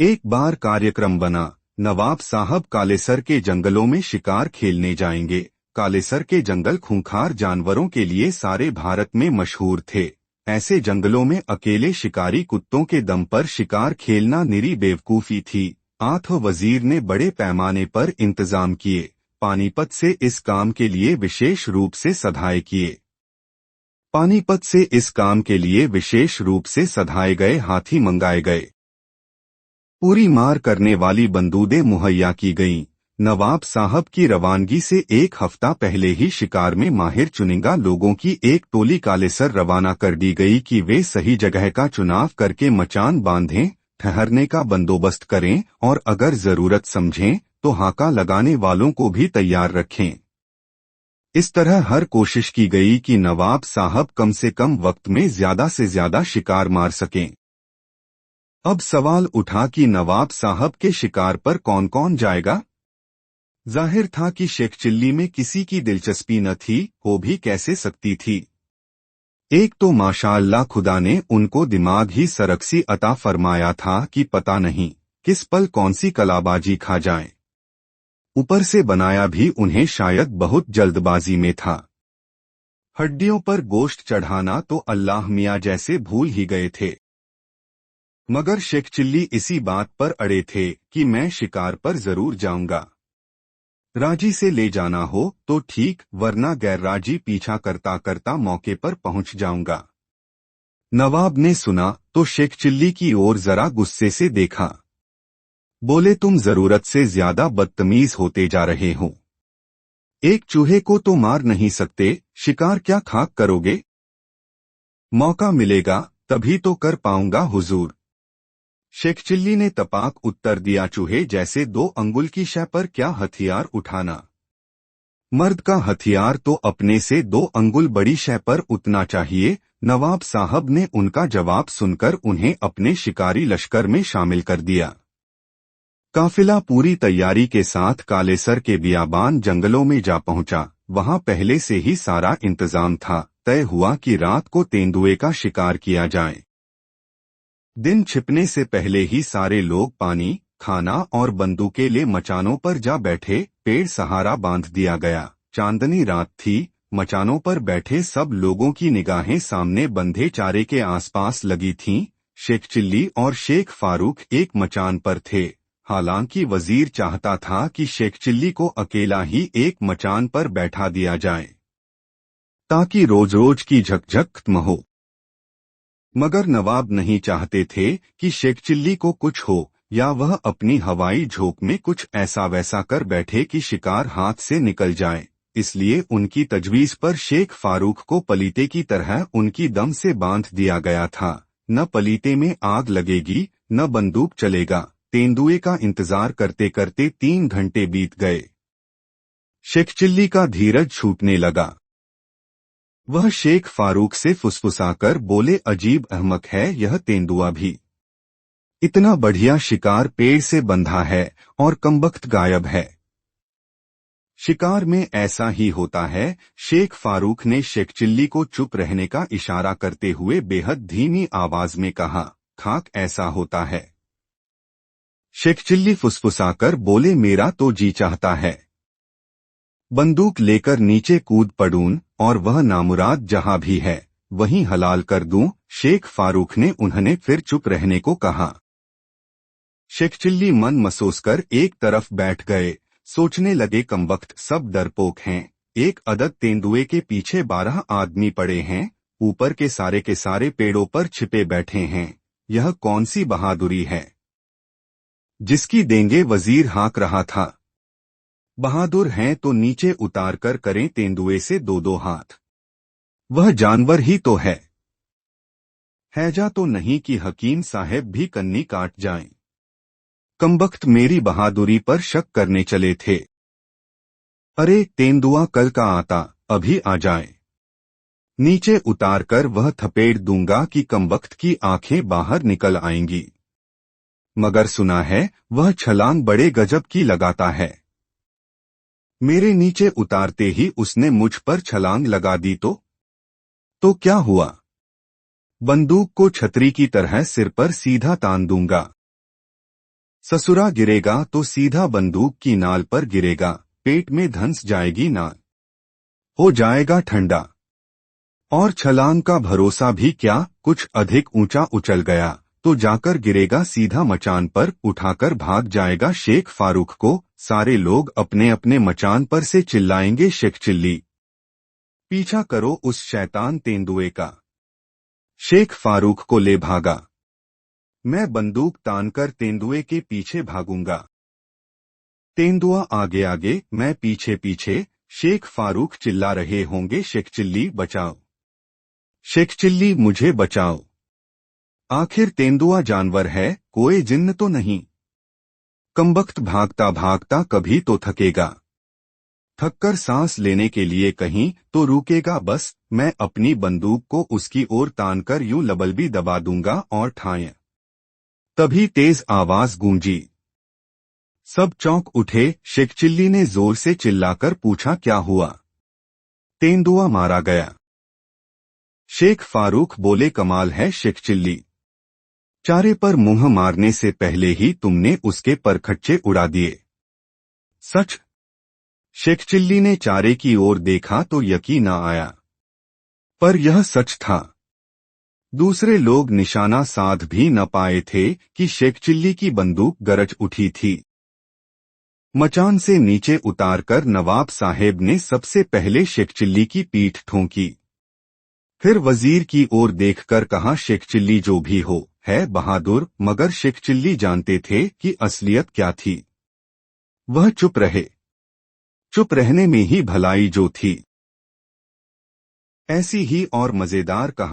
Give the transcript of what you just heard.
एक बार कार्यक्रम बना। नवाब साहब कालेसर के जंगलों में शिकार खेलने जाएंगे। कालेसर के जंगल खूंखार जानवरों के लिए सारे भारत में मशहूर थे। ऐसे जंगलों में अकेले शिकारी कुत्तों के दम पर शिकार खेलना निरी बेवकूफी थी। आठ वजीर ने बड़े पैमाने पर इंतजाम किए। पानीपत से इस काम के लिए विशेष रूप से सधाए किए। पानीपत से इस काम के लिए विशेष रूप से सधाए गए हाथी मंगाए गए। पूरी मार करने वाली बंदूकें मुहैया की गईं। नवाब साहब की रवानगी से एक हफ्ता पहले ही शिकार में माहिर चुनिंदा लोगों की एक टोली कालेसर रवाना कर दी गई कि वे सही जगह का चुनाव करके मचान बांधें, ठहरने का बंदोबस्त करें और अगर जरूरत समझें तो हाका लगाने वालों को भी तैयार रखें। इस तरह हर कोशिश की गई कि नवाब साहब कम से कम वक्त में ज्यादा से ज्यादा शिकार मार सकें। अब सवाल उठा कि नवाब साहब के शिकार पर कौन कौन जाएगा। जाहिर था कि शेख चिल्ली में किसी की दिलचस्पी न थी, हो भी कैसे सकती थी। एक तो माशाअल्लाह खुदा ने उनको दिमाग ही सरकसी अता फरमाया था कि पता नहीं किस पल कौन सी कलाबाजी खा जाए। ऊपर से बनाया भी उन्हें शायद बहुत जल्दबाजी में था। हड्डियों पर गोश्त चढ़ाना तो अल्लाह मियाँ जैसे भूल ही गए थे। मगर शेख चिल्ली इसी बात पर अड़े थे कि मैं शिकार पर जरूर जाऊंगा। राजी से ले जाना हो तो ठीक, वरना गैरराजी पीछा करता करता मौके पर पहुंच जाऊंगा। नवाब ने सुना तो शेख चिल्ली की ओर जरा गुस्से से देखा। बोले, तुम जरूरत से ज्यादा बदतमीज होते जा रहे हो। एक चूहे को तो मार नहीं सकते, शिकार क्या खाक करोगे। मौका मिलेगा तभी तो कर पाऊंगा हुजूर। शेख चिल्ली ने तपाक उत्तर दिया, चूहे जैसे 2 अंगुल की शय पर क्या हथियार उठाना। मर्द का हथियार तो अपने से 2 अंगुल बड़ी शय पर उतना चाहिए। नवाब साहब ने उनका जवाब सुनकर उन्हें अपने शिकारी लश्कर में शामिल कर दिया। काफिला पूरी तैयारी के साथ कालेसर के बियाबान जंगलों में जा पहुंचा। वहां पहले से ही सारा इंतजाम था। तय हुआ कि रात को तेंदुए का शिकार किया जाए। दिन छिपने से पहले ही सारे लोग पानी, खाना और बंदूकें ले मचानों पर जा बैठे। पेड़ सहारा बांध दिया गया। चांदनी रात थी। मचानों पर बैठे सब लोगों की निगाहें सामने बंधे चारे के आसपास लगी थीं। शेख चिल्ली और शेख फारूक एक मचान पर थे। हालांकि वजीर चाहता था कि शेख चिल्ली को अकेला ही एक मचान पर बैठा दिया जाए ताकि रोज रोज की झकझक खत्म हो। मगर नवाब नहीं चाहते थे कि शेख चिल्ली को कुछ हो या वह अपनी हवाई झोंक में कुछ ऐसा वैसा कर बैठे कि शिकार हाथ से निकल जाए। इसलिए उनकी तजवीज पर शेख फारूक को पलीते की तरह उनकी दम से बांध दिया गया था। न पलीते में आग लगेगी न बंदूक चलेगा। तेंदुए का इंतजार करते करते 3 घंटे बीत गए। शेख चिल्ली का धीरज छूटने लगा। वह शेख फारूक से फुसफुसाकर बोले, अजीब अहमक है यह तेंदुआ भी। इतना बढ़िया शिकार पेड़ से बंधा है और कमबख्त गायब है। शिकार में ऐसा ही होता है। शेख फारूक ने शेख चिल्ली को चुप रहने का इशारा करते हुए बेहद धीमी आवाज में कहा, खाक ऐसा होता है। शेख चिल्ली फुसफुसाकर बोले, मेरा तो जी चाहता है बंदूक लेकर नीचे कूद पड़ूं और वह नामुराद जहां भी है वहीं हलाल कर दूं। शेख फारूक ने उन्हें फिर चुप रहने को कहा। शेख चिल्ली मन मसोसकर एक तरफ बैठ गए। सोचने लगे, कमबख्त सब डरपोक हैं। एक अदद तेंदुए के पीछे 12 आदमी पड़े हैं। ऊपर के सारे पेड़ों पर छिपे बैठे हैं। यह कौन सी बहादुरी है जिसकी देंगे। वजीर हाँक रहा था। बहादुर हैं तो नीचे उतार कर करें तेंदुए से 2-2 हाथ। वह जानवर ही तो है। हैजा तो नहीं कि हकीम साहब भी कन्नी काट जाएं। कमबख्त मेरी बहादुरी पर शक करने चले थे। अरे तेंदुआ कल का आता, अभी आ जाए। नीचे उतार कर वह थपेड़ दूंगा कि कमबख्त की आंखें बाहर निकल आएंगी। मगर सुना है वह छलांग बड़े गजब की लगाता है। मेरे नीचे उतारते ही उसने मुझ पर छलांग लगा दी तो क्या हुआ। बंदूक को छतरी की तरह सिर पर सीधा तान दूंगा। ससुरा गिरेगा तो सीधा बंदूक की नाल पर गिरेगा, पेट में धंस जाएगी नाल, हो जाएगा ठंडा। और छलांग का भरोसा भी क्या, कुछ अधिक ऊंचा उछल गया तो जाकर गिरेगा सीधा मचान पर, उठाकर भाग जाएगा शेख फारूक को। सारे लोग अपने अपने मचान पर से चिल्लाएंगे, शेख चिल्ली, पीछा करो उस शैतान तेंदुए का। शेख फारूक को ले भागा। मैं बंदूक तानकर तेंदुए के पीछे भागूंगा। तेंदुआ आगे आगे, मैं पीछे पीछे। शेख फारूक चिल्ला रहे होंगे, शेख चिल्ली बचाओ, शेख चिल्ली मुझे बचाओ। आखिर तेंदुआ जानवर है, कोई जिन्न तो नहीं। कमबख्त भागता भागता कभी तो थकेगा, थककर सांस लेने के लिए कहीं तो रुकेगा। बस मैं अपनी बंदूक को उसकी ओर तानकर यूं लबल्बी दबा दूंगा और ठाएं। तभी तेज आवाज गूंजी। सब चौंक उठे। शेख चिल्ली ने जोर से चिल्लाकर पूछा, क्या हुआ? तेंदुआ मारा गया। शेख फारूक बोले, कमाल है शेख चिल्ली, चारे पर मुंह मारने से पहले ही तुमने उसके परखच्चे उड़ा दिए। सच? शेख चिल्ली ने चारे की ओर देखा तो यकीन न आया, पर यह सच था। दूसरे लोग निशाना साध भी न पाए थे कि शेख चिल्ली की बंदूक गरज उठी थी। मचान से नीचे उतारकर नवाब साहेब ने सबसे पहले शेख चिल्ली की पीठ ठोंकी। फिर वजीर की ओर देखकर कहा, शेख चिल्ली जो भी हो है बहादुर। मगर शेख चिल्ली जानते थे कि असलियत क्या थी। वह चुप रहे। चुप रहने में ही भलाई जो थी। ऐसी ही और मजेदार कहानी